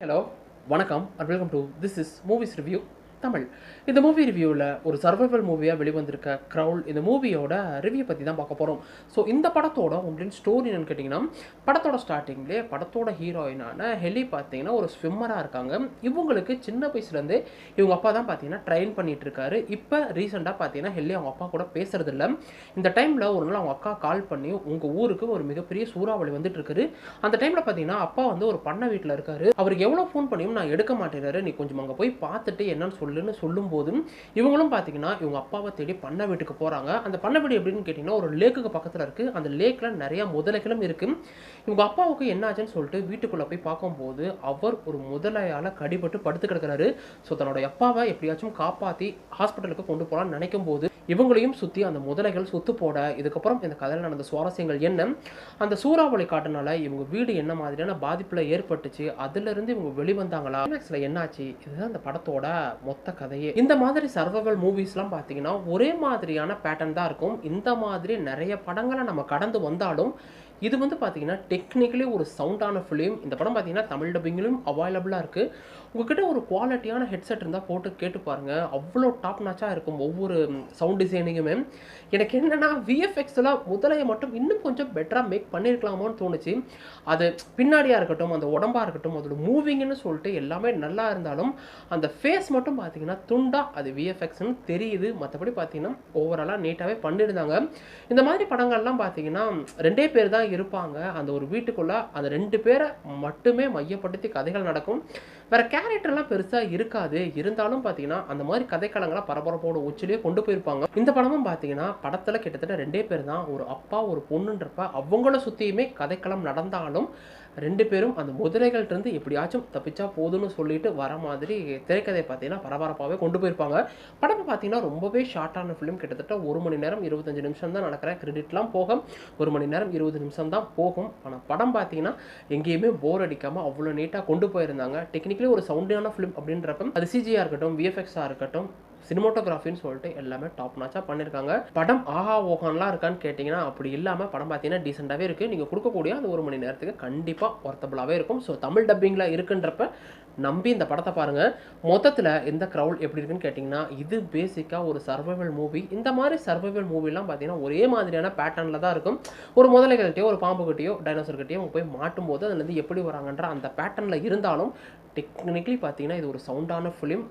Hello வணக்கம் and welcome to this is movies review Tamil. இந்த movie ரிவ்யூவில் ஒரு சர்வைவல் மூவியாக வெளிவந்திருக்க க்ரௌல் இந்த மூவியோட ரிவ்யூ பற்றி தான் பார்க்க போகிறோம். ஸோ இந்த படத்தோட உங்களுக்கு ஸ்டோரி என்னன்னு கேட்டிங்கன்னா, படத்தோட ஸ்டார்டிங்லேயே படத்தோட ஹீரோயினான ஹெலி பார்த்தீங்கன்னா ஒரு ஸ்விம்மராக இருக்காங்க. இவங்களுக்கு சின்ன வயசுலேருந்தே இவங்க அப்பா தான் பார்த்தீங்கன்னா ட்ரெயின் பண்ணிட்டு இருக்காரு. இப்போ ரீசெண்டாக பார்த்தீங்கன்னா ஹெல்லி அவங்க அப்பா கூட பேசுறது இல்லை. இந்த டைமில் ஒரு நாள் அவங்க அக்கா கால் பண்ணி உங்கள் ஊருக்கு ஒரு மிகப்பெரிய சூறாவளி வந்துட்டு இருக்குது. அந்த டைமில் பார்த்தீங்கன்னா அப்பா வந்து ஒரு பண்ணை வீட்டில் இருக்காரு. அவருக்கு எவ்வளோ ஃபோன் பண்ணியும் நான் எடுக்க மாட்டேங்கிறாரு, நீ கொஞ்சம் அங்கே போய் பார்த்துட்டு என்னன்னு சொல்லுன்னு சொல்லும்போது இவங்களும் பார்த்தீங்கன்னா இவங்க அப்பாவை தேடி பண்ணை வீட்டுக்கு போகிறாங்க. அந்த பண்ணை வீடு எப்படின்னு கேட்டிங்கன்னா ஒரு லேக்குக்கு பக்கத்தில் இருக்குது. அந்த லேக்கில் நிறைய முதலைகளும் இருக்குது. இவங்க அப்பாவுக்கு என்ன ஆச்சுன்னு சொல்லிட்டு வீட்டுக்குள்ளே போய் பார்க்கும்போது அவர் ஒரு முதலையால் கடிபட்டு படுத்து கிடக்கிறாரு. ஸோ தன்னோட அப்பாவை எப்படியாச்சும் காப்பாற்றி ஹாஸ்பிட்டலுக்கு கொண்டு போகலான்னு நினைக்கும் போது இவங்களையும் சுற்றி அந்த முதலைகள் சுத்து போட, இதுக்கப்புறம் இந்த கதையில் நடந்த சுவாரஸ்யங்கள் என்ன, அந்த சூறாவளி காட்டுனால இவங்க வீடு என்ன மாதிரியான பாதிப்பில் ஏற்பட்டுச்சு, அதிலிருந்து இவங்க வெளிவந்தாங்களா, கிளைமேக்ஸில் என்னாச்சு, இதுதான் இந்த படத்தோட மொத்த கதையே. இந்த மாதிரி சர்வைவல் மூவிஸ்லாம் பார்த்தீங்கன்னா ஒரே மாதிரியான பேட்டர்ன் தான் இருக்கும். இந்த மாதிரி நிறைய படங்களை நம்ம கடந்து வந்தாலும் இது வந்து பார்த்தீங்கன்னா டெக்னிக்கலி ஒரு சவுண்டான ஃபிலிம். இந்த படம் பார்த்தீங்கன்னா தமிழ் டப்பிங்கிலும் அவைலபிளாக இருக்குது. உங்ககிட்ட ஒரு குவாலிட்டியான ஹெட்செட் இருந்தால் போட்டு கேட்டு பாருங்கள், அவ்வளோ டாப் நாச்சாக இருக்கும் ஒவ்வொரு சவுண்ட் டிசைனிங்குமே. எனக்கு என்னென்னா விஎஃப்எக்ஸில் முதலையை மட்டும் இன்னும் கொஞ்சம் பெட்டராக மேக் பண்ணியிருக்கலாமோன்னு தோணுச்சு. அது பின்னாடியாக இருக்கட்டும், அந்த உடம்பாக இருக்கட்டும், அதோட மூவிங்னு சொல்லிட்டு எல்லாமே நல்லா இருந்தாலும் அந்த ஃபேஸ் மட்டும் பார்த்தீங்கன்னா துண்டா அது விஎஃப்எக்ஸ்னு தெரியுது. மற்றபடி பார்த்தீங்கன்னா ஓவராலாக நீட்டாகவே பண்ணியிருந்தாங்க. இந்த மாதிரி படங்கள்லாம் பார்த்தீங்கன்னா ரெண்டே பேர் தான் இருப்பாங்க அந்த ஒரு வீட்டுக்குள்ள. அந்த ரெண்டு பேரை மட்டுமே மையப்படுத்தி கதைகள் நடக்கும். வேற கேரக்டர்லாம் பெருசா இருக்காது. இருந்தாலும் பாத்தீங்கன்னா அந்த மாதிரி கதைக்களங்களை பரபரப்போட உச்சிலேயே கொண்டு போயிருப்பாங்க. இந்த படமும் பாத்தீங்கன்னா படத்துல கிட்டத்தட்ட ரெண்டே பேர் தான், ஒரு அப்பா ஒரு பொண்ணுன்றப்ப அவங்கள சுத்தியுமே கதைக்களம் நடந்தாலும் ரெண்டு பேரும் அந்த முதலைகள்ட்ட இருந்து எப்படியாச்சும் தப்பிச்சா போதும்னு சொல்லிட்டு வர மாதிரி திரைக்கதை பார்த்தீங்கன்னா பரபரப்பாகவே கொண்டு போயிருப்பாங்க. படம் பார்த்தீங்கன்னா ரொம்பவே ஷார்ட்டான ஃபிலிம். கிட்டத்தட்ட 1 மணி நேரம் 25 நிமிஷம் தான் நடக்கிற கிரெடிட்லாம் போகும். 1 மணி நேரம் 20 நிமிஷம் தான் போகும். ஆனால் படம் பார்த்தீங்கன்னா எங்கேயுமே போர் அடிக்காமல் அவ்வளோ நீட்டாக கொண்டு போயிருந்தாங்க. டெக்னிக்கலி ஒரு சவுண்டான ஃபிலிம் அப்படின்றப்ப அது சிஜியாக இருக்கட்டும், விஎஃப்எக்ஸாக இருக்கட்டும், சினிமோட்டோகிராஃபின்னு சொல்லிட்டு எல்லாமே டாப் நாச்சாக பண்ணியிருக்காங்க. படம் ஆஹா ஓஹான்லாம் இருக்கான்னு கேட்டிங்கன்னா அப்படி இல்லாமல் படம் பார்த்தீங்கன்னா டீசெண்டாகவே இருக்குது. நீங்கள் கொடுக்கக்கூடிய அந்த 1 மணி நேரத்துக்கு கண்டிப்பாக ஒர்த்தபுளாகவே இருக்கும். ஸோ தமிழ் டப்பிங்கில் இருக்குன்றப்ப நம்பி இந்த படத்தை பாருங்கள். மொத்தத்தில் எந்த க்ரௌட் எப்படி இருக்குன்னு கேட்டிங்கன்னா இது பேசிக்காக ஒரு சர்வைவல் மூவி. இந்த மாதிரி சர்வைவல் மூவிலாம் பார்த்தீங்கன்னா ஒரே மாதிரியான பேட்டர்னில் தான் இருக்கும். ஒரு முதலைகள்கிட்டயோ ஒரு பாம்புகிட்டையோ டைனோசர்கிட்டையோ போய் மாட்டும் போது அதுலேருந்து எப்படி வராங்கன்ற அந்த பேட்டர்னில் இருந்தாலும் டெக்னிக்கலி பார்த்தீங்கன்னா இது ஒரு சவுண்டான ஃபிலிம்.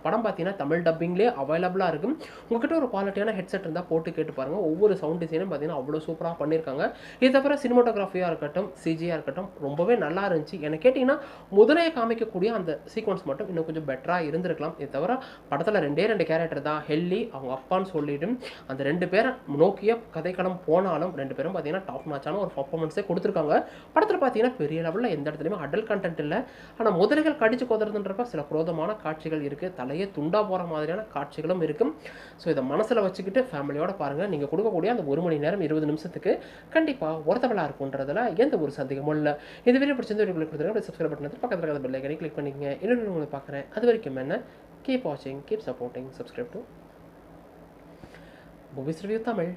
படம் பார்த்தீங்கன்னா தமிழ் டப்பிங்லேயே அவைலபிளாக இருக்கும். உங்ககிட்ட ஒரு குவாலிட்டியான ஹெட்செட் இருந்தால் போட்டு கேட்டு பாருங்கள். ஒவ்வொரு சவுண்ட் டிசைனும் பார்த்தீங்கன்னா அவ்வளோ சூப்பராக பண்ணியிருக்காங்க. இது தவிர சினிமோட்டோகிராஃபியாக இருக்கட்டும், சிஜியாக இருக்கட்டும் ரொம்பவே நல்லா இருந்துச்சு. எனக்கு கேட்டிங்கன்னா முதலையை காமிக்கக்கூடிய அந்த சீக்வன்ஸ் மட்டும் இன்னும் கொஞ்சம் பெட்டராக இருந்திருக்கலாம். இது தவிர படத்தில் ரெண்டு கேரக்டர் தான், ஹெல்லி அவங்க அப்பான்னு சொல்லிட்டு அந்த ரெண்டு பேரை நோக்கிய கதைக்களம் போனாலும் ரெண்டு பேரும் பார்த்தீங்கன்னா டாப் நாச்சான ஒரு பர்ஃபார்மன்ஸே கொடுத்துருக்காங்க. படத்தில் பார்த்தீங்கன்னா பெரிய லெவலில் எந்த இடத்துலையுமே அடல்ட் கண்டென்ட் இல்லை. ஆனால் முதலைகள் கடிச்சு கொதறதுன்றப்ப சில குரோதமான காட்சிகள் இருக்குது, தலையே துண்டா போகிற மாதிரியான காட்சிகளும் இருக்கும். ஸோ இதை மனசில் வச்சுக்கிட்டு ஃபேமிலியோட பாருங்கள். நீங்கள் கொடுக்கக்கூடிய அந்த 1 மணி நேரம் 20 நிமிஷத்துக்கு கண்டிப்பாக ஒர்த்தபுளாக இருக்குன்றதுல எந்த ஒரு சந்தேகமும் இல்லை. இந்த வீடியோ பிடிச்சிருந்து வீடியோ கொடுத்துருங்க. சப்ஸ்கிரைப் பட்டனை பக்கத்தில் இருக்கிற பெல் ஐக்கனை கிளிக் பண்ணிக்கங்க. இன்னொரு உங்களை பார்க்குறேன். அது வரைக்கும் என்ன, கீப் வாட்சிங், keep supporting, subscribe to movies review Tamil.